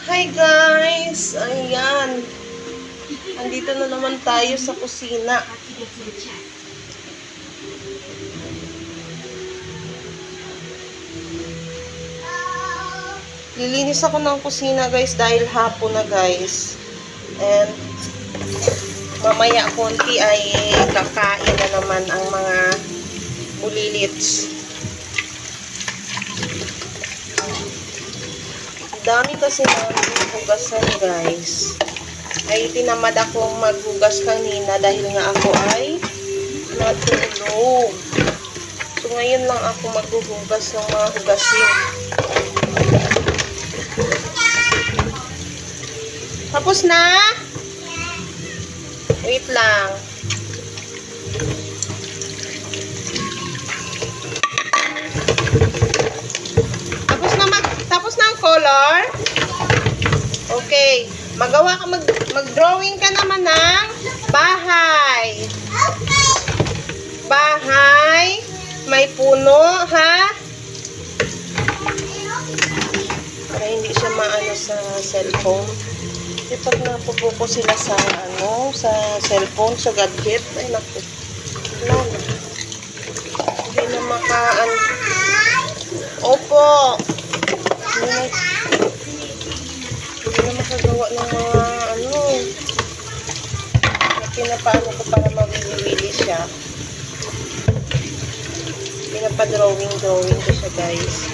Hi guys! Ayan. Andito na naman tayo sa kusina. Lilinis ako ng kusina guys dahil hapon na guys. And mamaya konti ay kakain na naman ang mga bulilits. Dami kasi namin hugasan guys. Ay tinamad akong maghugas kanina dahil nga ako ay natulog. So ngayon lang ako maghuhugas ng mga hugasin. Tapos na? Wait lang. Tapos na ang color? Okay. Mag-drawing ka naman ng bahay. Bahay. May puno, ha? Para hindi siya maano sa cellphone. Kapag napupo sila sa sa cellphone, sa gadget, ay naku. Lalo. Hindi na makaan. Opo. Hindi na makagawa ng mga pinapaano ko para mawili siya. Pinapadrawing ko siya guys.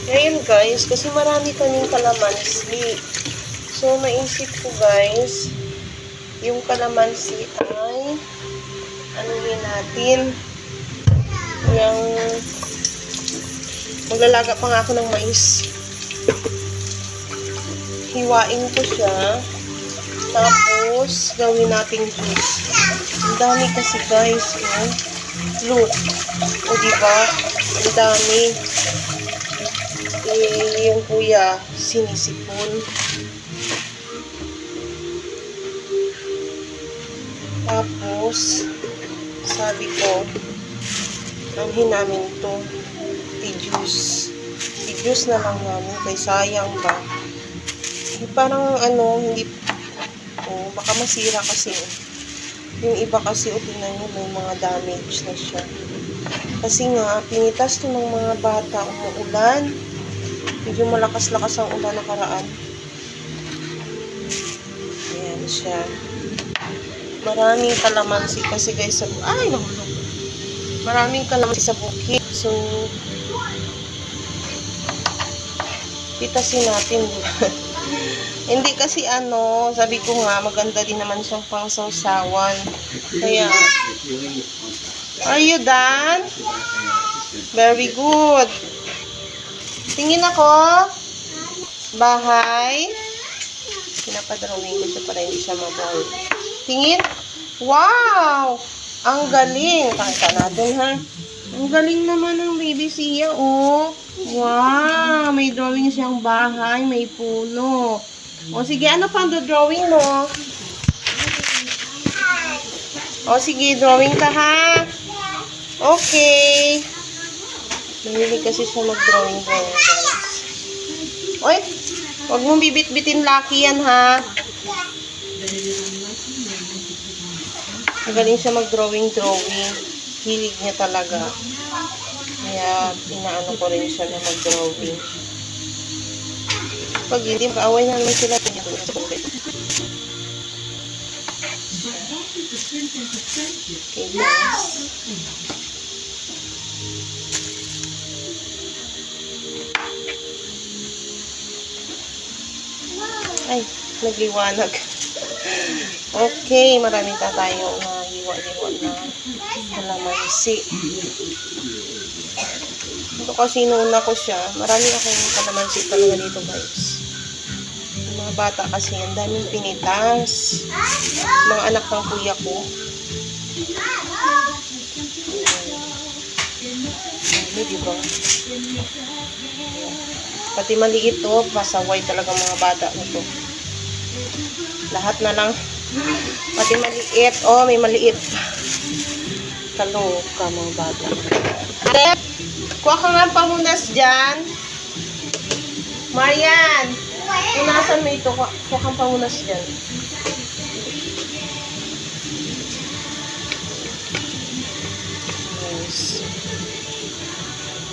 Ngayon guys, kasi marami kaming kalamansi. So naisip ko guys, yung kalamansi ay anuhin natin. Yung maglalaga pa nga ako ng mais. Hiwain ko siya. Tapos gawin nating juice. Ang dami kasi guys, yun. Look. O diba? Ang dami. Yung kuya sinisipon. Tapos sabi ko ang namin to i-juice na lang namin kay sayang ba parang hindi baka masira kasi yung iba kasi tingnan nyo may mga damage na siya kasi nga pinitas to ng mga bata umuulan medyo malakas-lakas ang ulan nakaraan. Ayan siya, maraming kalamansi kasi guys nahulog. Maraming kalamansi sa bukid. So, pitasin natin. Hindi kasi sabi ko nga, maganda din naman siyang pangsawsawan. Kaya, are you done? Very good. Tingin ako. Bahay. Pinapadrawing ko siya para hindi siya mabaw. Tingin. Wow! Ang galing. Pakita natin, ha? Ang galing naman ng baby siya, oh. Wow! May drawing siyang bahay, may puno. O, sige, ano pa ang drawing mo? O, sige, drawing ka, ha? Okay. Mahilig kasi siya mag-drawing, guys. Oy, huwag mong bibit-bitin laki yan, ha? Magaling siya mag-drawing. Hilig niya talaga. Kaya, inaano ko rin siya na mag-drawing. Pag hindi, makaaway na naman sila. Okay, guys. Ay, nagliwanag. Okay, marami na tayong hiwa-hiwa na kalamansi. Ito kasi inuna ko siya. Marami akong kalamansi talaga dito guys. Yung mga bata kasi, ang daming pinitas. Mga anak ng kuya ko. Dami, diba? Pati maliit to, pasaway talaga mga bata nito. Lahat na lang. Pati maliit. Oh, may maliit. Kaloka mga bata. Kuha ka nga pamunas dyan. Marian, punasan mo ito. Kuha kang pamunas dyan. Nice.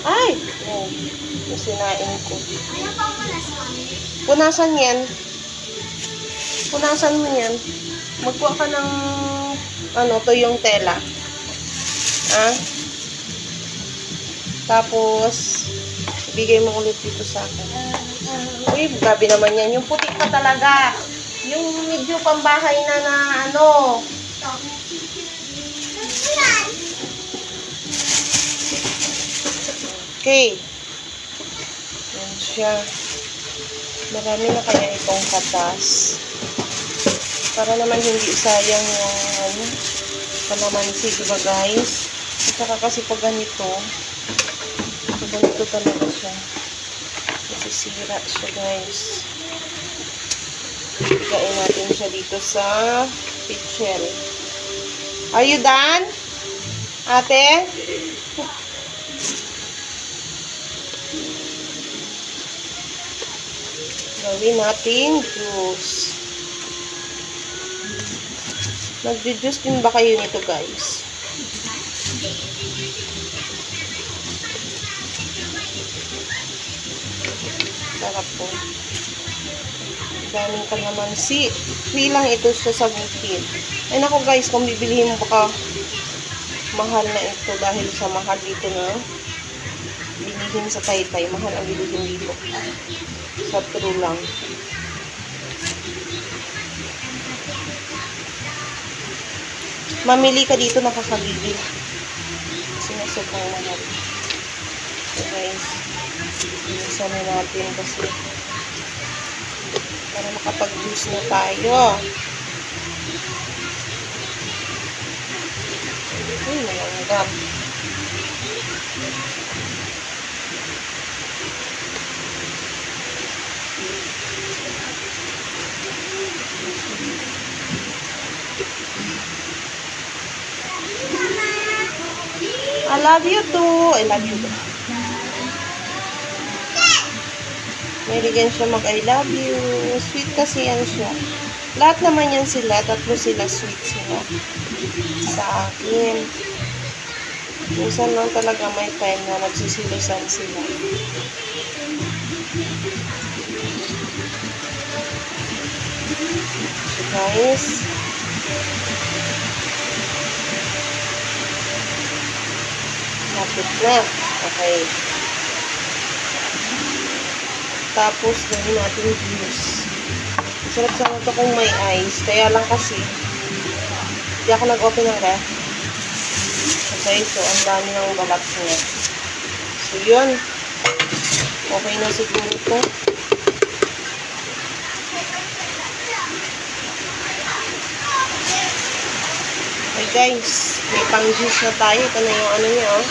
Ay! Oh, yung sinain ko. Ano pa punas, mami? Punasan yan. Punasan mo yan. Magkuha ka ng to yung tela. Ah? Tapos, ibigay mo ulit dito sa akin. Uy, grabe naman yan. Yung puti pa talaga. Yung medyo pambahay na ano. Okay. Yan siya. Marami na kaya itong katas. Para naman hindi sayang yung kalamansi, diba guys? At saka kasi pag ganito talaga siya. Masisira siya guys. Igain natin siya dito sa pichel. Are you done? Ate? Gawin natin juice. Nagjujuice din ba kayo nito guys? Sarap po. Daming kalamansi. Free lang ito siya sa bukid. Ay nako guys, kung bibilihin mo baka mahal na ito dahil sa mahal dito na bilihin sa Taytay. Mahal ang bilihin dito. Sa true lang. Mamili ka dito, nakakabili. Kasi nga sobrang mahal. So guys, bilisan na natin kasi para makapag-juice na tayo. Uy, malanggam. I love you too. I love you too. Mahiligyan siya mag-I love you. Sweet kasi yan siya. Lahat naman yan sila. Tatlo sila. Sweet sila. Sa akin. Minsan lang talaga may time na nagsisilusan sila. So guys. Lapit na. Okay. Tapos, gawin natin juice. Sarap sana ito kung may ice. Kaya lang kasi, hindi ako nag-open ng ref. Okay, so, ang dami ng balat niya. So, yun. Okay na siguro ito. Okay, guys. May pang-juice na tayo. Ito na yung ano niya, oh.